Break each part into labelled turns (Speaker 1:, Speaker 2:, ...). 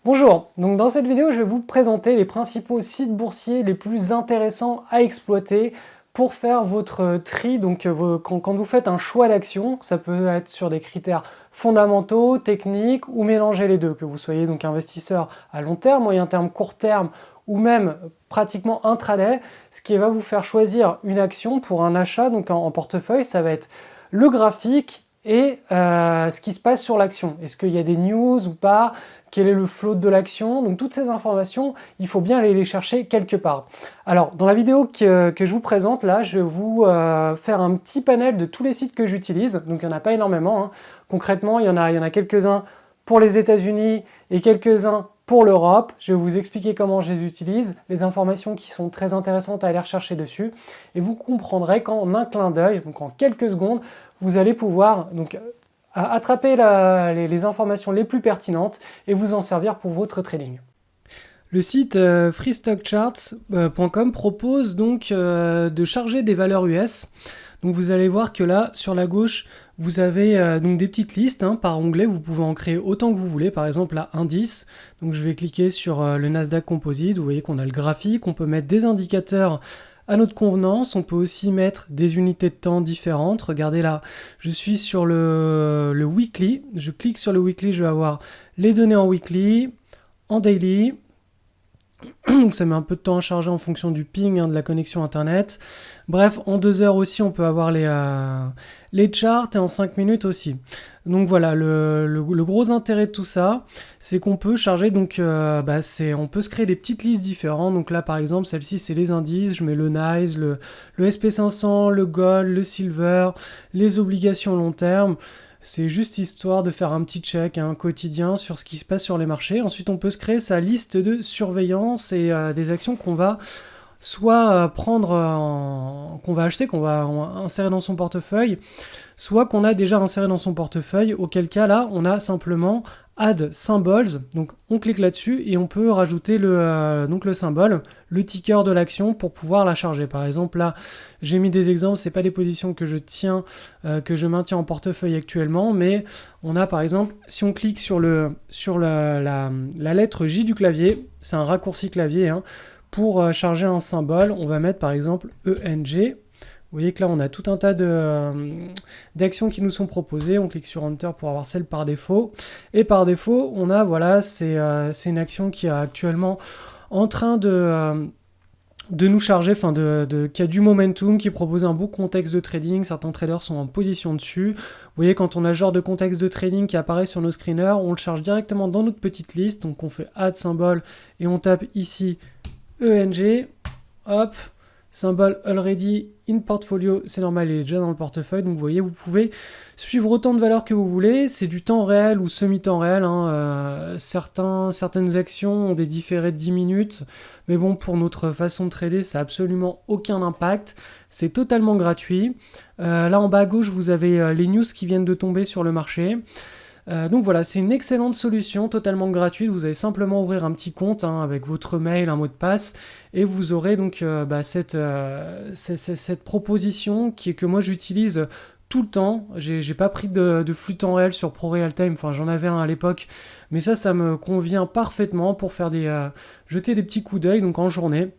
Speaker 1: Bonjour, donc dans cette vidéo je vais vous présenter les principaux sites boursiers les plus intéressants à exploiter pour faire votre tri. Donc quand vous faites un choix d'action, ça peut être sur des critères fondamentaux, techniques ou mélanger les deux, que vous soyez donc investisseur à long terme, moyen terme, court terme ou même pratiquement intraday. Ce qui va vous faire choisir une action pour un achat donc en portefeuille, ça va être le graphique et ce qui se passe sur l'action. Est-ce qu'il y a des news ou pas? Quel est le float de l'action? Donc toutes ces informations, il faut bien aller les chercher quelque part. Alors dans la vidéo que je vous présente là, je vais vous faire un petit panel de tous les sites que j'utilise. Donc il n'y en a pas énormément, hein. Concrètement, il y en a quelques-uns pour les États-Unis et quelques-uns pour l'Europe. Je vais vous expliquer comment je les utilise, les informations qui sont très intéressantes à aller rechercher dessus. Et vous comprendrez qu'en un clin d'œil, donc en quelques secondes, vous allez pouvoir attraper les informations les plus pertinentes et vous en servir pour votre trading. Le site freestockcharts.com propose donc de charger des valeurs US. Donc vous allez voir que là, sur la gauche, vous avez donc des petites listes par onglet. Vous pouvez en créer autant que vous voulez. Par exemple, là, indice. Donc je vais cliquer sur le Nasdaq Composite. Vous voyez qu'on a le graphique. On peut mettre des indicateurs à notre convenance. On peut aussi mettre des unités de temps différentes. Regardez là, je suis sur le weekly. Je clique sur le weekly, je vais avoir les données en weekly, en daily. Donc ça met un peu de temps à charger en fonction du ping, de la connexion internet. Bref, en 2 heures aussi, on peut avoir les charts et en 5 minutes aussi. Donc voilà, le gros intérêt de tout ça, c'est qu'on peut charger, donc on peut se créer des petites listes différentes. Donc là, par exemple, celle-ci, c'est les indices. Je mets le NYSE, le SP500, le Gold, le Silver, les obligations long terme. C'est juste histoire de faire un petit check quotidien sur ce qui se passe sur les marchés. Ensuite, on peut se créer sa liste de surveillance et des actions qu'on va soit qu'on va acheter, qu'on va insérer dans son portefeuille, soit qu'on a déjà inséré dans son portefeuille, auquel cas là, on a simplement Add Symbols. Donc on clique là-dessus et on peut rajouter le symbole, le ticker de l'action pour pouvoir la charger. Par exemple là, j'ai mis des exemples, c'est pas des positions que je maintiens en portefeuille actuellement, mais on a par exemple, si on clique sur la lettre J du clavier, c'est un raccourci clavier, pour charger un symbole, on va mettre par exemple ENG. Vous voyez que là, on a tout un tas d'actions qui nous sont proposées. On clique sur Enter pour avoir celle par défaut. Et par défaut, on a, voilà, c'est une action qui est actuellement en train de nous charger, qui a du momentum, qui propose un beau contexte de trading. Certains traders sont en position dessus. Vous voyez, quand on a ce genre de contexte de trading qui apparaît sur nos screeners, on le charge directement dans notre petite liste. Donc on fait Add Symbol et on tape ici ENG, hop, symbole already in portfolio, c'est normal, il est déjà dans le portefeuille. Donc vous voyez, vous pouvez suivre autant de valeurs que vous voulez. C'est du temps réel ou semi-temps réel. Certaines actions ont des différés de 10 minutes. Mais bon, pour notre façon de trader, ça n'a absolument aucun impact. C'est totalement gratuit. Là en bas à gauche, vous avez les news qui viennent de tomber sur le marché. Donc voilà, c'est une excellente solution, totalement gratuite. Vous allez simplement ouvrir un petit compte avec votre mail, un mot de passe, et vous aurez donc cette proposition que moi j'utilise tout le temps. J'ai pas pris de flux temps réel sur ProRealTime, enfin j'en avais un à l'époque, mais ça me convient parfaitement pour faire jeter des petits coups d'œil donc en journée.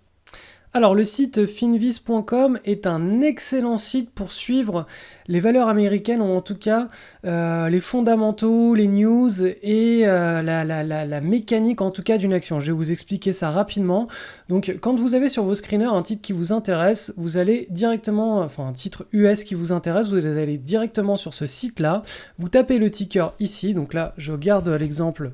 Speaker 1: Alors le site finviz.com est un excellent site pour suivre les valeurs américaines, ou en tout cas les fondamentaux, les news et la mécanique en tout cas d'une action. Je vais vous expliquer ça rapidement. Donc quand vous avez sur vos screeners un titre qui vous intéresse, vous allez directement, un titre US qui vous intéresse, vous allez directement sur ce site-là, vous tapez le ticker ici, donc là je garde l'exemple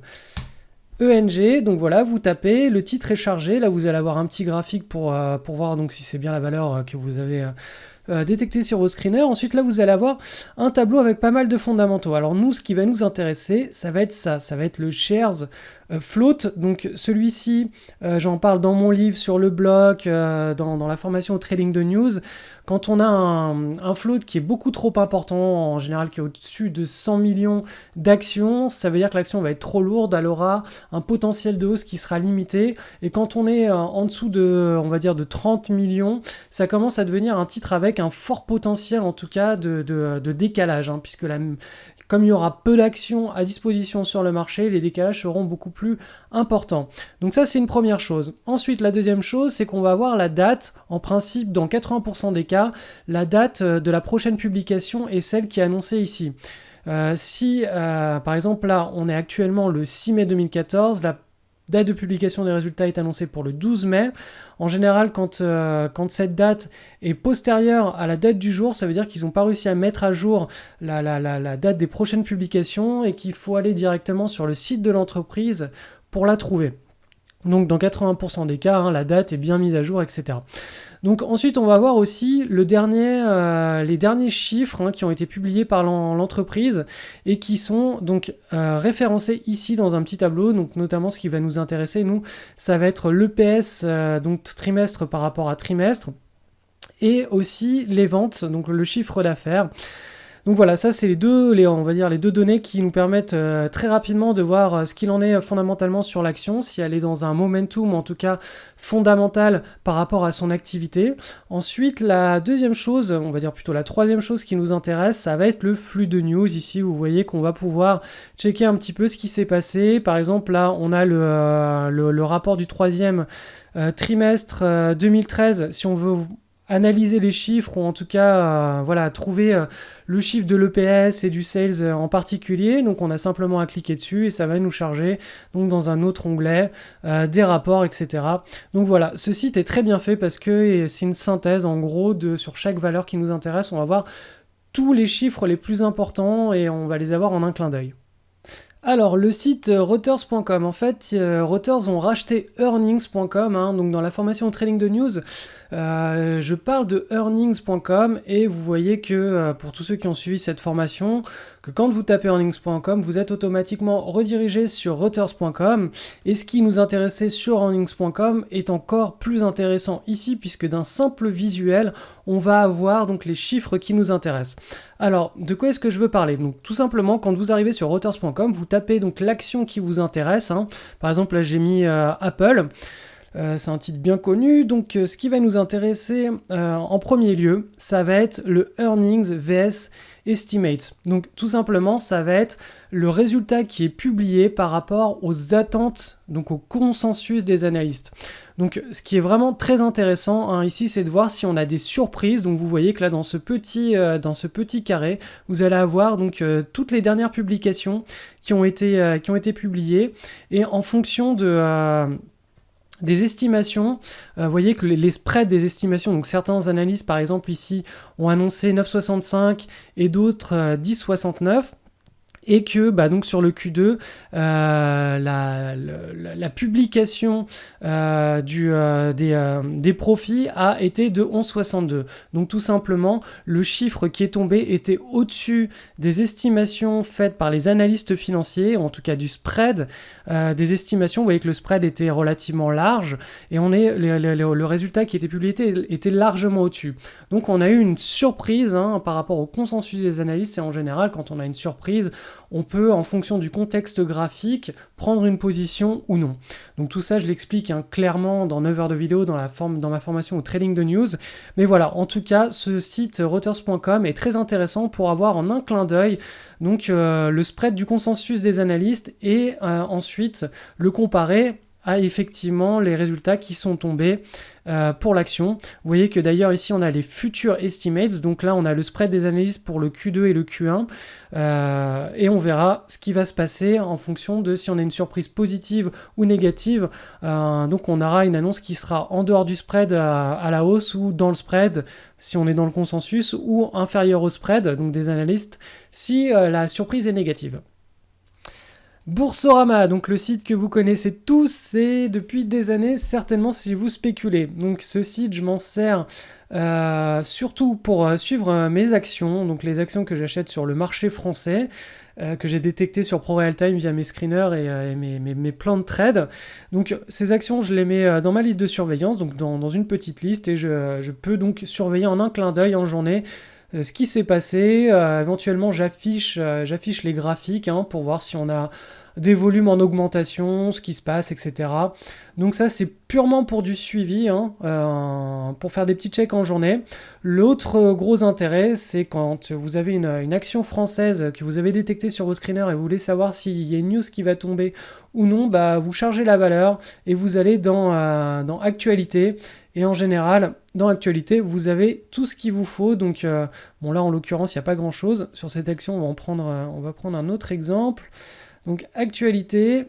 Speaker 1: ENG, donc voilà, vous tapez, le titre est chargé, là vous allez avoir un petit graphique pour voir donc si c'est bien la valeur que vous avez détectée sur vos screeners. Ensuite là vous allez avoir un tableau avec pas mal de fondamentaux. Alors nous, ce qui va nous intéresser, ça va être le shares float. Donc celui-ci, j'en parle dans mon livre sur le blog, dans la formation au trading de news. Quand on a un float qui est beaucoup trop important, en général qui est au-dessus de 100 millions d'actions, ça veut dire que l'action va être trop lourde, elle aura un potentiel de hausse qui sera limité. Et quand on est en dessous de, on va dire, de 30 millions, ça commence à devenir un titre avec avec un fort potentiel en tout cas de décalage, hein, puisque comme il y aura peu d'actions à disposition sur le marché, les décalages seront beaucoup plus importants. Donc ça, c'est une première chose. Ensuite, la deuxième chose, c'est qu'on va avoir la date. En principe, dans 80% des cas, la date de la prochaine publication est celle qui est annoncée ici. Si, par exemple, là, on est actuellement le 6 mai 2014, la date de publication des résultats est annoncée pour le 12 mai. En général, quand cette date est postérieure à la date du jour, ça veut dire qu'ils n'ont pas réussi à mettre à jour la date des prochaines publications et qu'il faut aller directement sur le site de l'entreprise pour la trouver. Donc dans 80% des cas, hein, la date est bien mise à jour, etc. Donc ensuite, on va voir aussi les derniers chiffres, hein, qui ont été publiés par l'entreprise et qui sont donc référencés ici dans un petit tableau. Donc notamment, ce qui va nous intéresser, nous, ça va être l'EPS, donc trimestre par rapport à trimestre, et aussi les ventes, donc le chiffre d'affaires. Donc voilà, ça c'est les deux données qui nous permettent très rapidement de voir ce qu'il en est fondamentalement sur l'action, si elle est dans un momentum, ou en tout cas fondamental par rapport à son activité. Ensuite, la deuxième chose, on va dire plutôt la troisième chose qui nous intéresse, ça va être le flux de news. Ici, vous voyez qu'on va pouvoir checker un petit peu ce qui s'est passé. Par exemple, là, on a le rapport du troisième trimestre 2013. Si on veut analyser les chiffres, ou en tout cas trouver le chiffre de l'EPS et du sales en particulier, donc on a simplement à cliquer dessus et ça va nous charger donc dans un autre onglet des rapports, etc. Donc voilà, ce site est très bien fait parce que c'est une synthèse en gros sur chaque valeur qui nous intéresse. On va voir tous les chiffres les plus importants et on va les avoir en un clin d'œil. Alors, le site Reuters.com, en fait, Reuters ont racheté Earnings.com, hein, donc dans la formation au trading de news, je parle de Earnings.com et vous voyez que pour tous ceux qui ont suivi cette formation, que quand vous tapez Earnings.com, vous êtes automatiquement redirigé sur Reuters.com et ce qui nous intéressait sur Earnings.com est encore plus intéressant ici puisque d'un simple visuel, on va avoir donc les chiffres qui nous intéressent. Alors, de quoi est-ce que je veux parler? Donc, tout simplement, quand vous arrivez sur Reuters.com, vous tapez donc l'action qui vous intéresse, hein. Par exemple, là, j'ai mis Apple. C'est un titre bien connu, donc ce qui va nous intéresser en premier lieu, ça va être le Earnings vs Estimate. Donc tout simplement, ça va être le résultat qui est publié par rapport aux attentes, donc au consensus des analystes. Donc ce qui est vraiment très intéressant, hein, ici, c'est de voir si on a des surprises. Donc vous voyez que là, dans ce petit carré, vous allez avoir donc toutes les dernières publications qui ont été publiées, et en fonction des estimations, vous voyez que les spreads des estimations, donc certains analystes par exemple ici ont annoncé 9,65 et d'autres 10,69. Et que donc sur le Q2, la publication des profits a été de 11,62. Donc tout simplement, le chiffre qui est tombé était au-dessus des estimations faites par les analystes financiers, en tout cas du spread des estimations. Vous voyez que le spread était relativement large et le résultat qui était publié était largement au-dessus. Donc on a eu une surprise, hein, par rapport au consensus des analystes, et en général, quand on a une surprise, on peut, en fonction du contexte graphique, prendre une position ou non. Donc tout ça, je l'explique, hein, clairement dans 9 heures de vidéo dans ma formation au trading de news. Mais voilà, en tout cas, ce site Reuters.com est très intéressant pour avoir en un clin d'œil donc le spread du consensus des analystes et ensuite le comparer à effectivement les résultats qui sont tombés pour l'action. Vous voyez que d'ailleurs ici on a les futures estimates, donc là on a le spread des analystes pour le Q2 et le Q1 et on verra ce qui va se passer en fonction de si on a une surprise positive ou négative. Donc on aura une annonce qui sera en dehors du spread à la hausse, ou dans le spread si on est dans le consensus, ou inférieur au spread donc des analystes si la surprise est négative. Boursorama, donc le site que vous connaissez tous et depuis des années, certainement si vous spéculez. Donc ce site, je m'en sers surtout pour suivre mes actions, donc les actions que j'achète sur le marché français, que j'ai détectées sur ProRealTime via mes screeners et mes plans de trade. Donc ces actions, je les mets dans ma liste de surveillance, donc dans une petite liste, et je peux donc surveiller en un clin d'œil en journée ce qui s'est passé. Éventuellement j'affiche les graphiques, hein, pour voir si on a des volumes en augmentation, ce qui se passe, etc. Donc ça, c'est purement pour du suivi, hein, pour faire des petits checks en journée. L'autre gros intérêt, c'est quand vous avez une action française que vous avez détectée sur vos screeners et vous voulez savoir s'il y a une news qui va tomber ou non, bah, vous chargez la valeur et vous allez dans Actualité. Et en général, dans Actualité, vous avez tout ce qu'il vous faut. Donc, bon là, en l'occurrence, il n'y a pas grand-chose. Sur cette action, on va prendre un autre exemple. Donc, Actualité...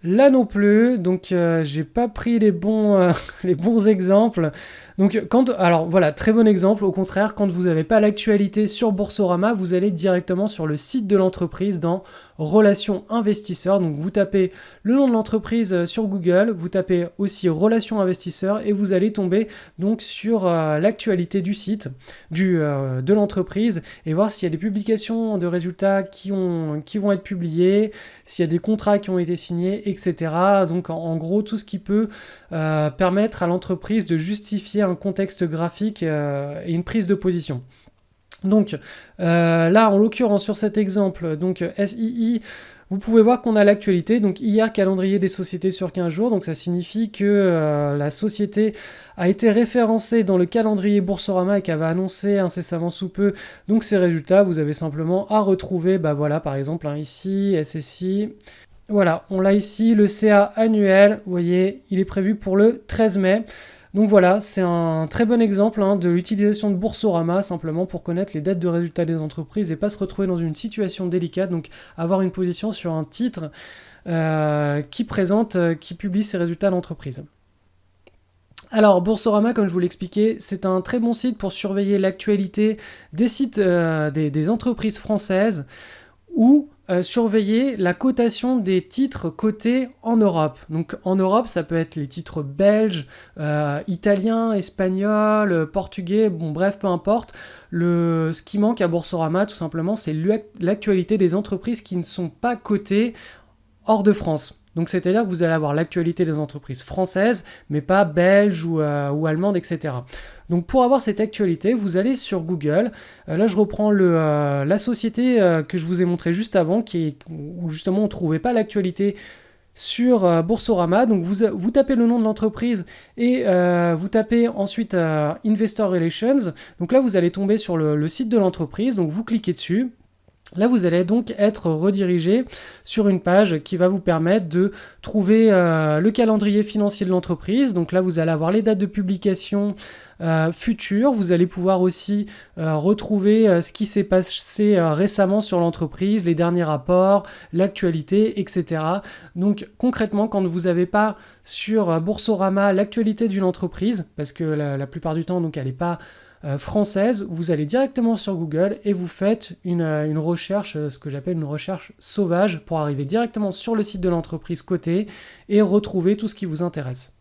Speaker 1: Là non plus, donc j'ai pas pris les bons exemples. Donc alors voilà, très bon exemple. Au contraire, quand vous n'avez pas l'actualité sur Boursorama, vous allez directement sur le site de l'entreprise dans Relations investisseurs. Donc vous tapez le nom de l'entreprise sur Google, vous tapez aussi Relations investisseurs et vous allez tomber donc sur l'actualité du site de l'entreprise et voir s'il y a des publications de résultats qui vont être publiées, s'il y a des contrats qui ont été signés, etc. Donc en gros, tout ce qui peut permettre à l'entreprise de justifier un contexte graphique et une prise de position. Donc là, en l'occurrence, sur cet exemple, donc SII, vous pouvez voir qu'on a l'actualité, donc hier, calendrier des sociétés sur 15 jours, donc ça signifie que la société a été référencée dans le calendrier Boursorama et qu'elle va annoncer incessamment sous peu donc ses résultats. Vous avez simplement à retrouver, bah voilà, par exemple, ici, SSI... Voilà, on l'a ici, le CA annuel, vous voyez, il est prévu pour le 13 mai. Donc voilà, c'est un très bon exemple de l'utilisation de Boursorama, simplement pour connaître les dates de résultats des entreprises et pas se retrouver dans une situation délicate, donc avoir une position sur un titre qui publie ses résultats d'entreprise. Alors, Boursorama, comme je vous l'expliquais, c'est un très bon site pour surveiller l'actualité des sites des entreprises françaises ou surveiller la cotation des titres cotés en Europe. Donc en Europe, ça peut être les titres belges, italiens, espagnols, portugais, bon bref, peu importe. Ce qui manque à Boursorama, tout simplement, c'est l'actualité des entreprises qui ne sont pas cotées hors de France. Donc c'est-à-dire que vous allez avoir l'actualité des entreprises françaises, mais pas belges ou allemandes, etc. Donc pour avoir cette actualité, vous allez sur Google. Là, je reprends la société que je vous ai montré juste avant, où justement on ne trouvait pas l'actualité sur Boursorama. Donc vous tapez le nom de l'entreprise et vous tapez ensuite Investor Relations. Donc là, vous allez tomber sur le site de l'entreprise. Donc vous cliquez dessus. Là, vous allez donc être redirigé sur une page qui va vous permettre de trouver le calendrier financier de l'entreprise. Donc là, vous allez avoir les dates de publication futures. Vous allez pouvoir aussi retrouver ce qui s'est passé récemment sur l'entreprise, les derniers rapports, l'actualité, etc. Donc concrètement, quand vous n'avez pas sur Boursorama l'actualité d'une entreprise, parce que la plupart du temps, donc, elle n'est pas française, vous allez directement sur Google et vous faites une recherche, ce que j'appelle une recherche sauvage, pour arriver directement sur le site de l'entreprise cotée et retrouver tout ce qui vous intéresse.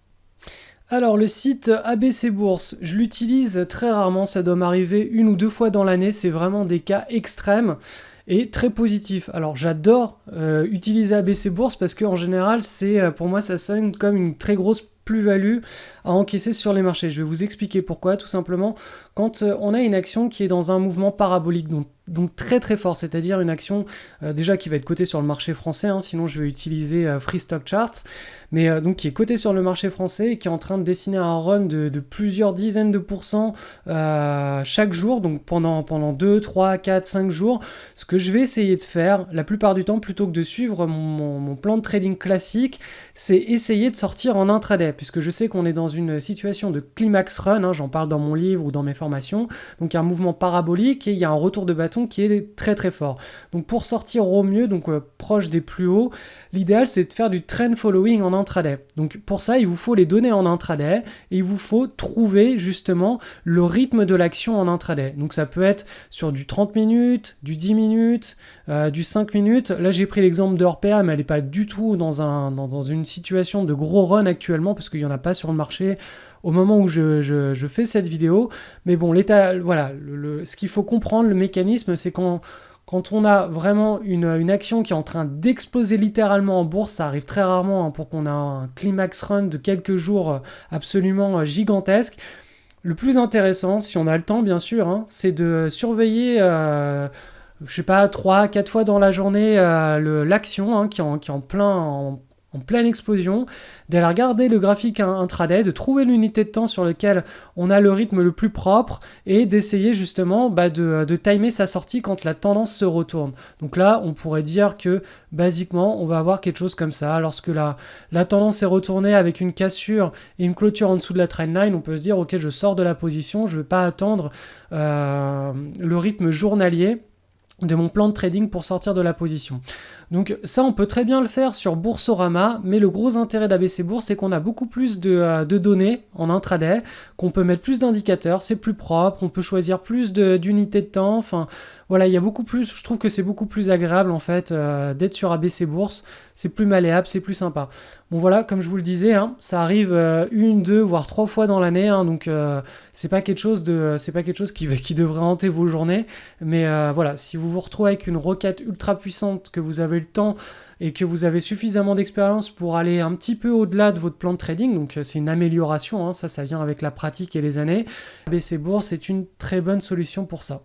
Speaker 1: Alors le site ABC Bourse, je l'utilise très rarement, ça doit m'arriver 1 ou 2 fois dans l'année, c'est vraiment des cas extrêmes et très positifs. Alors j'adore utiliser ABC Bourse parce qu'en général, pour moi ça sonne comme une très grosse plus-value à encaisser sur les marchés. Je vais vous expliquer pourquoi. Tout simplement, quand on a une action qui est dans un mouvement parabolique, donc très très fort, c'est-à-dire une action déjà qui va être cotée sur le marché français, sinon je vais utiliser Free Stock Charts, mais donc qui est cotée sur le marché français et qui est en train de dessiner un run de plusieurs dizaines de pourcents chaque jour, donc pendant 2, 3, 4, 5 jours. Ce que je vais essayer de faire, la plupart du temps, plutôt que de suivre mon plan de trading classique, c'est essayer de sortir en intraday, puisque je sais qu'on est dans une situation de climax run, j'en parle dans mon livre ou dans mes formations, donc il y a un mouvement parabolique et il y a un retour de bâton qui est très très fort. Donc pour sortir au mieux, donc proche des plus hauts, l'idéal c'est de faire du trend following en intraday. Donc pour ça, il vous faut les données en intraday et il vous faut trouver justement le rythme de l'action en intraday. Donc ça peut être sur du 30 minutes, du 10 minutes, du 5 minutes. Là j'ai pris l'exemple de Orpea, mais elle n'est pas du tout dans une situation de gros run actuellement parce qu'il n'y en a pas sur le marché au moment où je fais cette vidéo. Mais bon, voilà, ce qu'il faut comprendre, le mécanisme, c'est quand on a vraiment une action qui est en train d'exploser littéralement en bourse, ça arrive très rarement pour qu'on ait un climax run de quelques jours absolument gigantesque. Le plus intéressant, si on a le temps bien sûr, c'est de surveiller je sais pas, 3, 4 fois dans la journée l'action hein, qui est en pleine explosion, d'aller regarder le graphique intraday, de trouver l'unité de temps sur laquelle on a le rythme le plus propre et d'essayer justement de timer sa sortie quand la tendance se retourne. Donc là, on pourrait dire que basiquement, on va avoir quelque chose comme ça. Lorsque la tendance est retournée avec une cassure et une clôture en dessous de la trendline, on peut se dire ok, je sors de la position, je ne vais pas attendre le rythme journalier de mon plan de trading pour sortir de la position. Donc ça, on peut très bien le faire sur Boursorama, mais le gros intérêt d'ABC Bourse, c'est qu'on a beaucoup plus de données en intraday, qu'on peut mettre plus d'indicateurs, c'est plus propre, on peut choisir plus d'unités de temps, enfin voilà, il y a beaucoup plus, je trouve que c'est beaucoup plus agréable en fait d'être sur ABC Bourse, c'est plus malléable, c'est plus sympa. Bon voilà, comme je vous le disais, hein, ça arrive 1, 2, voire 3 fois dans l'année, hein, donc c'est pas quelque chose qui devrait hanter vos journées, mais voilà, si vous vous retrouvez avec une requête ultra puissante, que vous avez le temps et que vous avez suffisamment d'expérience pour aller un petit peu au-delà de votre plan de trading, donc c'est une amélioration, hein, ça vient avec la pratique et les années, ABC Bourse est une très bonne solution pour ça.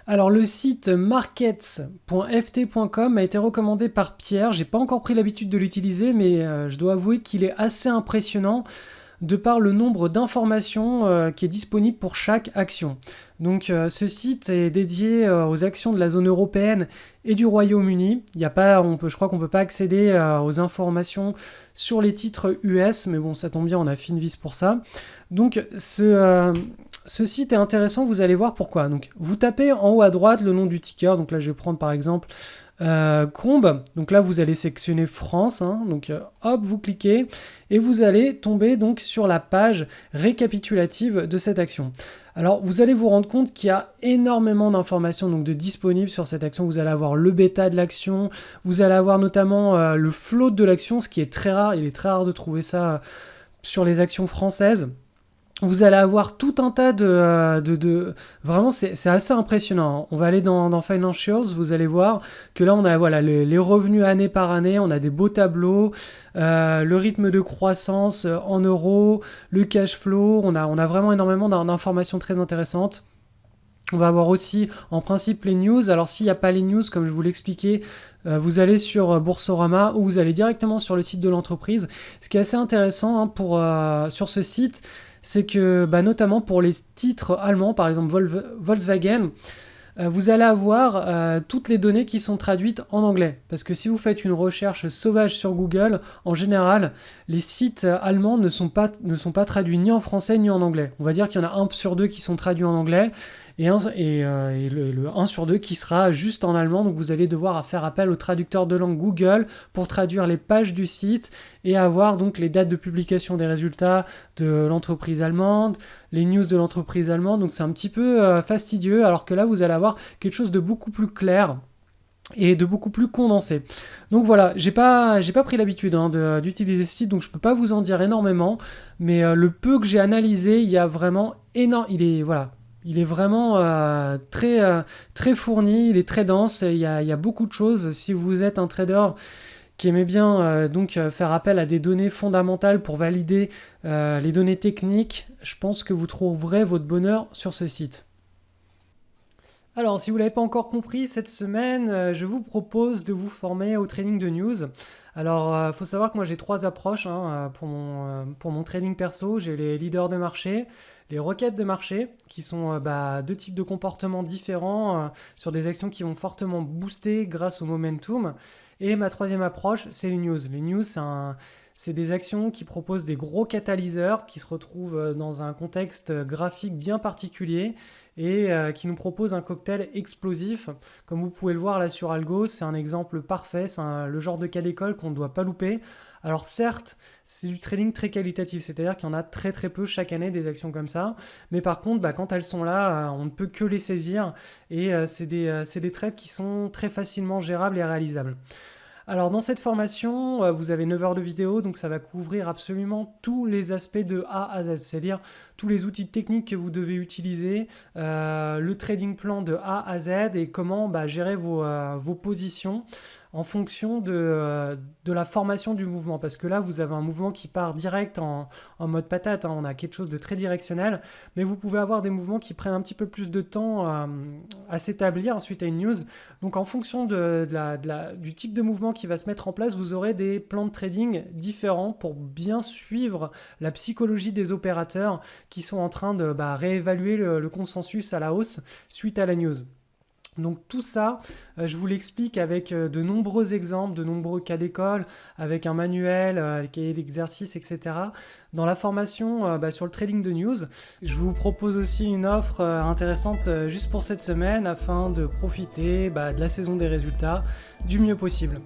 Speaker 1: Alors le site markets.ft.com a été recommandé par Pierre, j'ai pas encore pris l'habitude de l'utiliser, mais je dois avouer qu'il est assez impressionnant de par le nombre d'informations qui est disponible pour chaque action. Donc ce site est dédié aux actions de la zone européenne et du Royaume-Uni. Je crois qu'on ne peut pas accéder aux informations sur les titres US, mais bon, ça tombe bien, on a Finviz pour ça. Donc ce site est intéressant, vous allez voir pourquoi. Donc vous tapez en haut à droite le nom du ticker, donc là je vais prendre par exemple Combe, donc là vous allez sélectionner France, hein, donc hop, vous cliquez et vous allez tomber donc sur la page récapitulative de cette action. Alors vous allez vous rendre compte qu'il y a énormément d'informations donc de disponibles sur cette action. Vous allez avoir le bêta de l'action, vous allez avoir notamment le float de l'action, ce qui est très rare, il est très rare de trouver ça sur les actions françaises. Vous allez avoir tout un tas Vraiment, c'est assez impressionnant. On va aller dans Financials, vous allez voir que là, on a voilà, les revenus année par année, on a des beaux tableaux, le rythme de croissance en euros, le cash flow, on a vraiment énormément d'informations très intéressantes. On va avoir aussi en principe les news. Alors s'il n'y a pas les news, comme je vous l'expliquais, vous allez sur Boursorama ou vous allez directement sur le site de l'entreprise. Ce qui est assez intéressant hein, sur ce site, c'est que notamment pour les titres allemands, par exemple Volkswagen, vous allez avoir toutes les données qui sont traduites en anglais. Parce que si vous faites une recherche sauvage sur Google, en général, les sites allemands ne sont pas traduits ni en français ni en anglais. On va dire qu'il y en a 1 sur 2 qui sont traduits en anglais et le 1 sur 2 qui sera juste en allemand. Donc vous allez devoir faire appel au traducteur de langue Google pour traduire les pages du site et avoir donc les dates de publication des résultats de l'entreprise allemande, les news de l'entreprise allemande. Donc c'est un petit peu fastidieux, alors que là vous allez avoir quelque chose de beaucoup plus clair et de beaucoup plus condensé. Donc voilà, j'ai pas pris l'habitude hein, d'utiliser ce site, donc je peux pas vous en dire énormément, mais le peu que j'ai analysé, il y a vraiment il est vraiment très fourni, il est très dense, il y a beaucoup de choses. Si vous êtes un trader qui aimait bien faire appel à des données fondamentales pour valider les données techniques, je pense que vous trouverez votre bonheur sur ce site. Alors, si vous ne l'avez pas encore compris, cette semaine, je vous propose de vous former au trading de news. Alors, il faut savoir que moi, j'ai 3 approches hein, pour mon trading perso. J'ai les leaders de marché, les requêtes de marché, qui sont 2 types de comportements différents sur des actions qui vont fortement booster grâce au momentum. Et ma 3e approche, c'est les news. Les news, c'est des actions qui proposent des gros catalyseurs, qui se retrouvent dans un contexte graphique bien particulier et qui nous propose un cocktail explosif. Comme vous pouvez le voir là sur Algo, c'est un exemple parfait, c'est le genre de cas d'école qu'on ne doit pas louper. Alors certes, c'est du trading très qualitatif, c'est-à-dire qu'il y en a très très peu chaque année des actions comme ça, mais par contre, quand elles sont là, on ne peut que les saisir et c'est des trades qui sont très facilement gérables et réalisables. Alors dans cette formation, vous avez 9 heures de vidéo, donc ça va couvrir absolument tous les aspects de A à Z, c'est-à-dire tous les outils techniques que vous devez utiliser, le trading plan de A à Z et comment gérer vos positions. en fonction de la formation du mouvement. Parce que là, vous avez un mouvement qui part direct en mode patate, hein, on a quelque chose de très directionnel, mais vous pouvez avoir des mouvements qui prennent un petit peu plus de temps à s'établir suite à une news. Donc en fonction du type de mouvement qui va se mettre en place, vous aurez des plans de trading différents pour bien suivre la psychologie des opérateurs qui sont en train de réévaluer le consensus à la hausse suite à la news. Donc tout ça, je vous l'explique avec de nombreux exemples, de nombreux cas d'école, avec un manuel, cahier d'exercices, etc. Dans la formation sur le trading de news, je vous propose aussi une offre intéressante juste pour cette semaine afin de profiter de la saison des résultats du mieux possible.